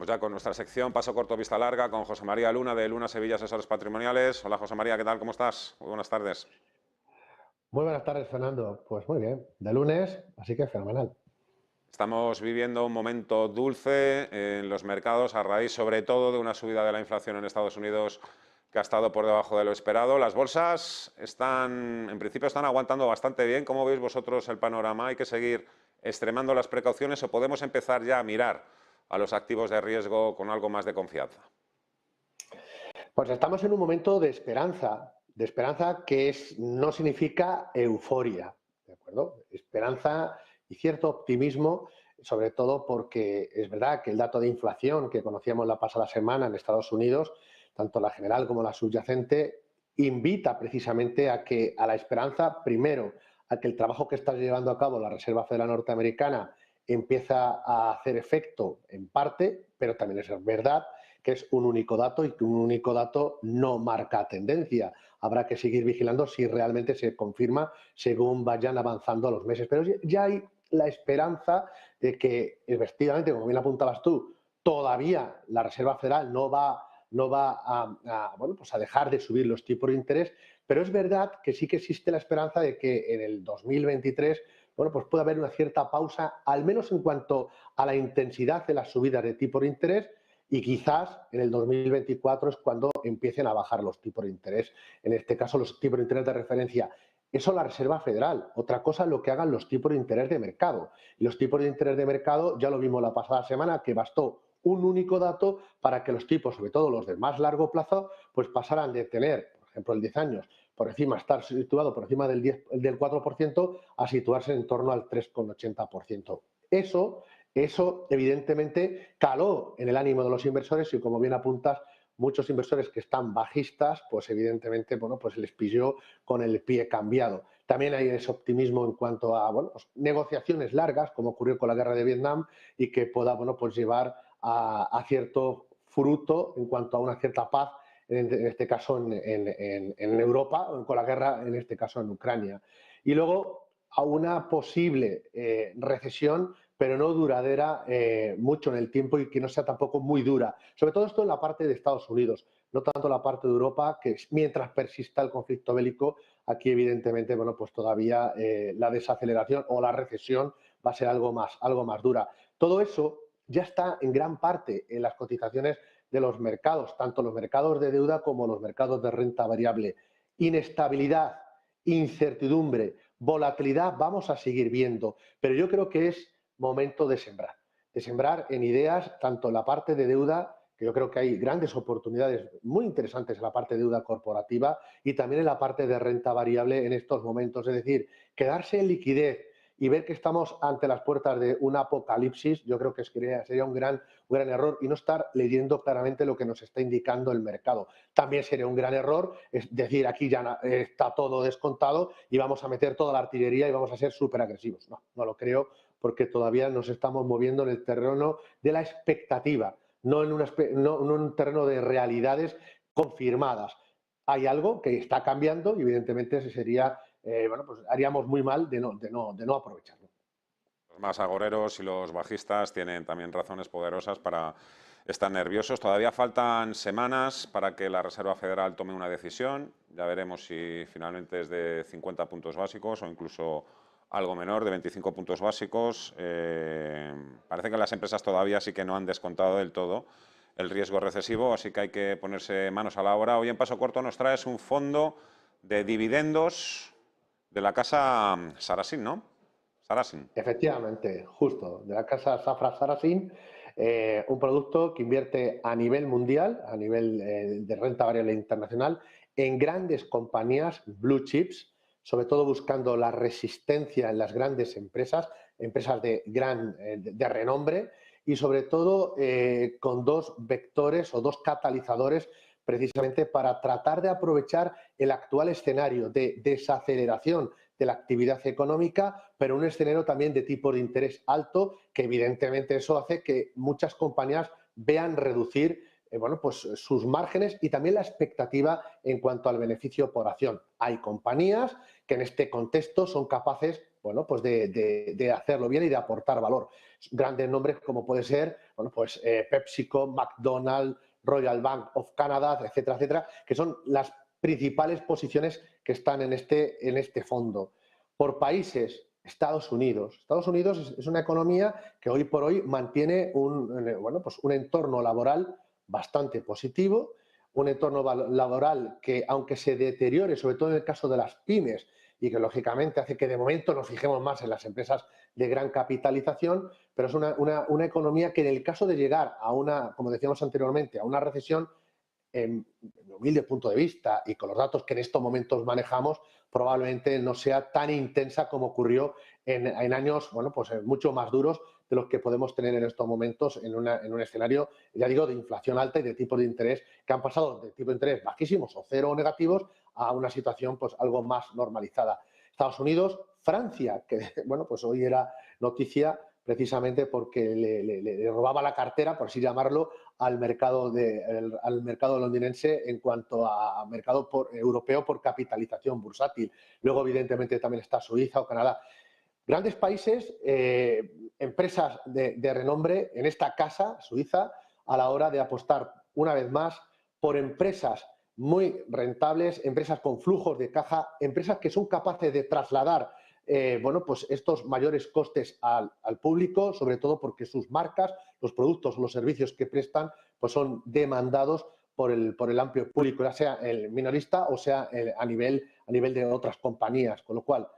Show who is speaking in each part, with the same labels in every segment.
Speaker 1: Pues ya con nuestra sección Paso Corto, Vista Larga, con José María Luna de Luna Sevilla Asesores Patrimoniales. Hola José María, ¿qué tal? ¿Cómo estás? Muy buenas tardes.
Speaker 2: Muy buenas tardes, Fernando. Pues muy bien, de lunes, así que fenomenal.
Speaker 1: Estamos viviendo un momento dulce en los mercados a raíz sobre todo de una subida de la inflación en Estados Unidos que ha estado por debajo de lo esperado. Las bolsas están, en principio, están aguantando bastante bien. ¿Cómo veis vosotros el panorama? ¿Hay que seguir extremando las precauciones o podemos empezar ya a mirar a los activos de riesgo con algo más de confianza?
Speaker 2: Pues estamos en un momento de esperanza que no significa euforia, ¿de acuerdo? Esperanza y cierto optimismo, sobre todo porque es verdad que el dato de inflación que conocíamos la pasada semana en Estados Unidos, tanto la general como la subyacente, invita precisamente a la esperanza, primero, a que el trabajo que está llevando a cabo la Reserva Federal Norteamericana empieza a hacer efecto en parte, pero también es verdad que es un único dato y que un único dato no marca tendencia. Habrá que seguir vigilando si realmente se confirma según vayan avanzando los meses. Pero ya hay la esperanza de que, efectivamente, como bien apuntabas tú, todavía la Reserva Federal no va bueno, pues a dejar de subir los tipos de interés, pero es verdad que sí que existe la esperanza de que en el 2023 bueno, pues puede haber una cierta pausa, al menos en cuanto a la intensidad de las subidas de tipos de interés, y quizás en el 2024 es cuando empiecen a bajar los tipos de interés, en este caso los tipos de interés de referencia. Eso la Reserva Federal. Otra cosa es lo que hagan los tipos de interés de mercado. Y los tipos de interés de mercado, ya lo vimos la pasada semana, que bastó un único dato para que los tipos, sobre todo los de más largo plazo, pues pasaran de tener, por ejemplo, el 10 años, por encima, estar situado por encima del 4%, a situarse en torno al 3,80%. Eso, evidentemente, caló en el ánimo de los inversores y, como bien apuntas, muchos inversores que están bajistas, pues evidentemente, bueno, pues les pilló con el pie cambiado. También hay ese optimismo en cuanto a, bueno, pues negociaciones largas, como ocurrió con la guerra de Vietnam, y que pueda, bueno, pues llevar a cierto fruto en cuanto a una cierta paz, en este caso en Europa, con la guerra, en este caso en Ucrania. Y luego a una posible recesión, pero no duradera mucho en el tiempo y que no sea tampoco muy dura. Sobre todo esto en la parte de Estados Unidos, no tanto la parte de Europa, que mientras persista el conflicto bélico, aquí evidentemente, bueno, pues todavía la desaceleración o la recesión va a ser algo más dura. Todo eso ya está en gran parte en las cotizaciones de los mercados, tanto los mercados de deuda como los mercados de renta variable. Inestabilidad, incertidumbre, volatilidad vamos a seguir viendo, pero yo creo que es momento de sembrar en ideas, tanto en la parte de deuda, que yo creo que hay grandes oportunidades muy interesantes en la parte de deuda corporativa, y también en la parte de renta variable en estos momentos. Es decir, quedarse en liquidez y ver que estamos ante las puertas de un apocalipsis, yo creo que sería un gran error, y no estar leyendo claramente lo que nos está indicando el mercado. También sería un gran error, es decir, aquí ya está todo descontado y vamos a meter toda la artillería y vamos a ser súper agresivos. No lo creo, porque todavía nos estamos moviendo en el terreno de la expectativa, no en un terreno de realidades confirmadas. Hay algo que está cambiando y evidentemente ese sería, bueno, pues haríamos muy mal de no aprovecharlo.
Speaker 1: Los más agoreros y los bajistas tienen también razones poderosas para estar nerviosos. Todavía faltan semanas para que la Reserva Federal tome una decisión. Ya veremos si finalmente es de 50 puntos básicos o incluso algo menor, de 25 puntos básicos. Parece que las empresas todavía sí que no han descontado del todo el riesgo recesivo, así que hay que ponerse manos a la obra. Hoy en Paso Corto nos traes un fondo de dividendos de la casa Sarasin, ¿no? Sarasin.
Speaker 2: Efectivamente, justo, de la casa Safra Sarasin, un producto que invierte a nivel mundial, a nivel de renta variable internacional, en grandes compañías, blue chips, sobre todo buscando la resistencia en las grandes empresas, empresas de renombre, y sobre todo con dos vectores o dos catalizadores precisamente para tratar de aprovechar el actual escenario de desaceleración de la actividad económica, pero un escenario también de tipo de interés alto, que evidentemente eso hace que muchas compañías vean reducir bueno, pues sus márgenes y también la expectativa en cuanto al beneficio por acción. Hay compañías que en este contexto son capaces, bueno, pues de hacerlo bien y de aportar valor. Grandes nombres como puede ser, bueno, pues PepsiCo, McDonald's, Royal Bank of Canada, etcétera, etcétera, que son las principales posiciones que están en este fondo. Por países, Estados Unidos. Estados Unidos es una economía que hoy por hoy mantiene bueno, pues un entorno laboral bastante positivo, un entorno laboral que, aunque se deteriore, sobre todo en el caso de las pymes, y que lógicamente hace que de momento nos fijemos más en las empresas de gran capitalización, pero es una economía que en el caso de llegar a una, como decíamos anteriormente, a una recesión, en mi humilde punto de vista y con los datos que en estos momentos manejamos, probablemente no sea tan intensa como ocurrió en años, bueno, pues mucho más duros de los que podemos tener en estos momentos en un escenario, ya digo, de inflación alta y de tipos de interés que han pasado de tipos de interés bajísimos o cero o negativos a una situación pues algo más normalizada. Estados Unidos, Francia, que bueno, pues hoy era noticia precisamente porque le robaba la cartera, por así llamarlo, al mercado londinense en cuanto a mercado europeo por capitalización bursátil. Luego, evidentemente, también está Suiza o Canadá. Grandes países, empresas de renombre en esta casa, Suiza, a la hora de apostar una vez más por empresas muy rentables, empresas con flujos de caja, empresas que son capaces de trasladar bueno, pues estos mayores costes al público, sobre todo porque sus marcas, los productos o los servicios que prestan, pues son demandados por el amplio público, ya sea el minorista o sea a nivel de otras compañías. Con lo cual,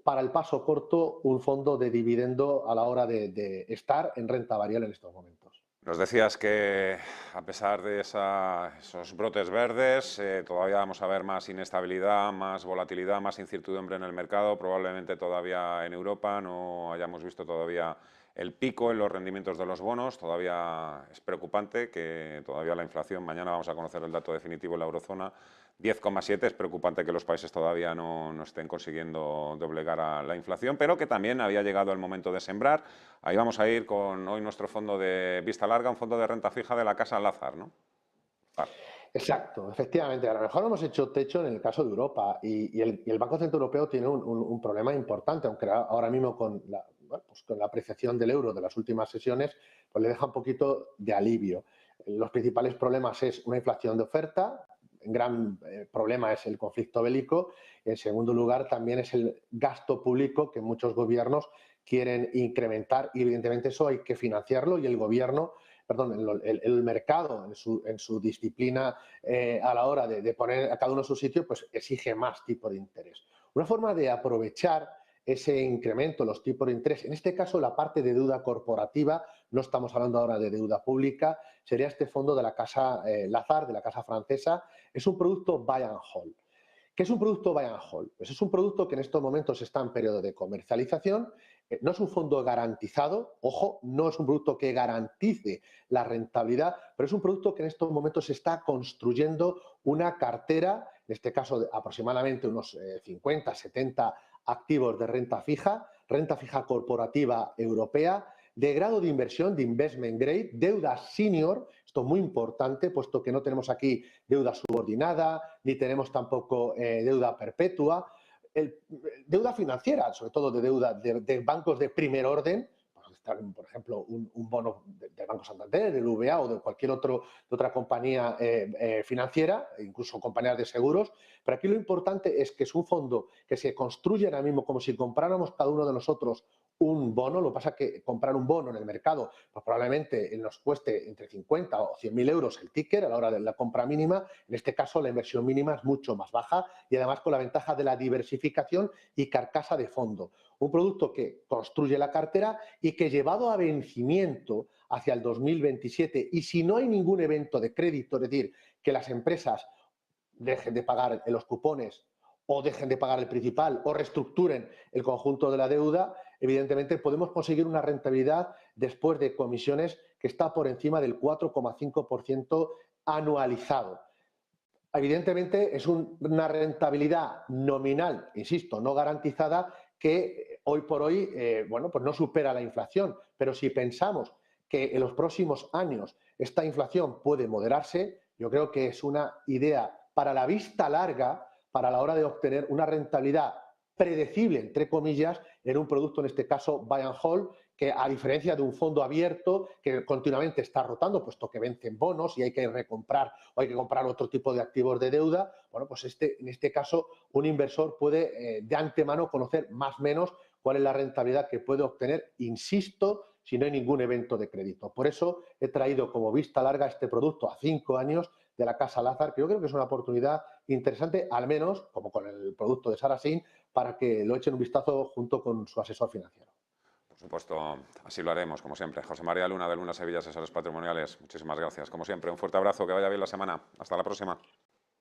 Speaker 2: para el paso corto, un fondo de dividendo a la hora de estar en renta variable en estos momentos.
Speaker 1: Nos decías que a pesar de esos brotes verdes, todavía vamos a ver más inestabilidad, más volatilidad, más incertidumbre en el mercado, probablemente todavía en Europa no hayamos visto todavía el pico en los rendimientos de los bonos, todavía es preocupante que todavía la inflación, mañana vamos a conocer el dato definitivo en la eurozona, 10,7, es preocupante que los países todavía no estén consiguiendo doblegar a la inflación, pero que también había llegado el momento de sembrar. Ahí vamos a ir con hoy nuestro fondo de vista larga, un fondo de renta fija de la Casa Lázaro, ¿no?
Speaker 2: Exacto, efectivamente. A lo mejor hemos hecho techo en el caso de Europa y el Banco Central Europeo tiene un problema importante, aunque ahora mismo bueno, pues con la apreciación del euro de las últimas sesiones, pues le deja un poquito de alivio. Los principales problemas es una inflación de oferta, un gran problema es el conflicto bélico, en segundo lugar también es el gasto público que muchos gobiernos quieren incrementar y evidentemente eso hay que financiarlo y el gobierno, perdón, el mercado en su disciplina a la hora de poner a cada uno en su sitio, pues exige más tipo de interés. Una forma de aprovechar ese incremento, los tipos de interés, en este caso la parte de deuda corporativa, no estamos hablando ahora de deuda pública, sería este fondo de la Casa Lazard, de la Casa Francesa, es un producto buy and hold. ¿Qué es un producto buy and hold? Pues es un producto que en estos momentos está en periodo de comercialización, no es un fondo garantizado, ojo, no es un producto que garantice la rentabilidad, pero es un producto que en estos momentos se está construyendo una cartera, en este caso de aproximadamente unos 50, 70 activos de renta fija corporativa europea, de grado de inversión, de investment grade, deuda senior, esto es muy importante, puesto que no tenemos aquí deuda subordinada, ni tenemos tampoco deuda perpetua, deuda financiera, sobre todo de deuda de bancos de primer orden, por ejemplo, un bono del Banco Santander, del VA o de cualquier otra compañía financiera, incluso compañías de seguros. Pero aquí lo importante es que es un fondo que se construye ahora mismo como si compráramos cada uno de nosotros un bono. Lo que pasa es que comprar un bono en el mercado pues probablemente nos cueste entre 50 o 100.000 euros el ticket a la hora de la compra mínima. En este caso, la inversión mínima es mucho más baja y además con la ventaja de la diversificación y carcasa de fondo. Un producto que construye la cartera y que llevado a vencimiento hacia el 2027 y si no hay ningún evento de crédito, es decir, que las empresas dejen de pagar los cupones o dejen de pagar el principal o reestructuren el conjunto de la deuda, evidentemente podemos conseguir una rentabilidad después de comisiones que está por encima del 4,5% anualizado. Evidentemente es una rentabilidad nominal, insisto, no garantizada, que hoy por hoy bueno, pues no supera la inflación, pero si pensamos que en los próximos años esta inflación puede moderarse, yo creo que es una idea para la vista larga, para la hora de obtener una rentabilidad predecible, entre comillas, en un producto, en este caso buy and hold, que a diferencia de un fondo abierto que continuamente está rotando, puesto que vencen bonos y hay que recomprar o hay que comprar otro tipo de activos de deuda, bueno, pues en este caso un inversor puede de antemano conocer más o menos cuál es la rentabilidad que puede obtener, insisto, si no hay ningún evento de crédito. Por eso he traído como vista larga este producto a 5 años de la Casa Lázar, que yo creo que es una oportunidad interesante, al menos, como con el producto de Sarasin, para que lo echen un vistazo junto con su asesor financiero.
Speaker 1: Por supuesto, así lo haremos, como siempre. José María Luna, de Luna Sevilla, Asesores Patrimoniales, muchísimas gracias. Como siempre, un fuerte abrazo, que vaya bien la semana. Hasta la próxima.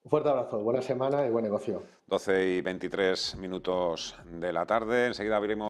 Speaker 2: Un fuerte abrazo, buena semana y buen negocio.
Speaker 1: 12:23 de la tarde, enseguida abrimos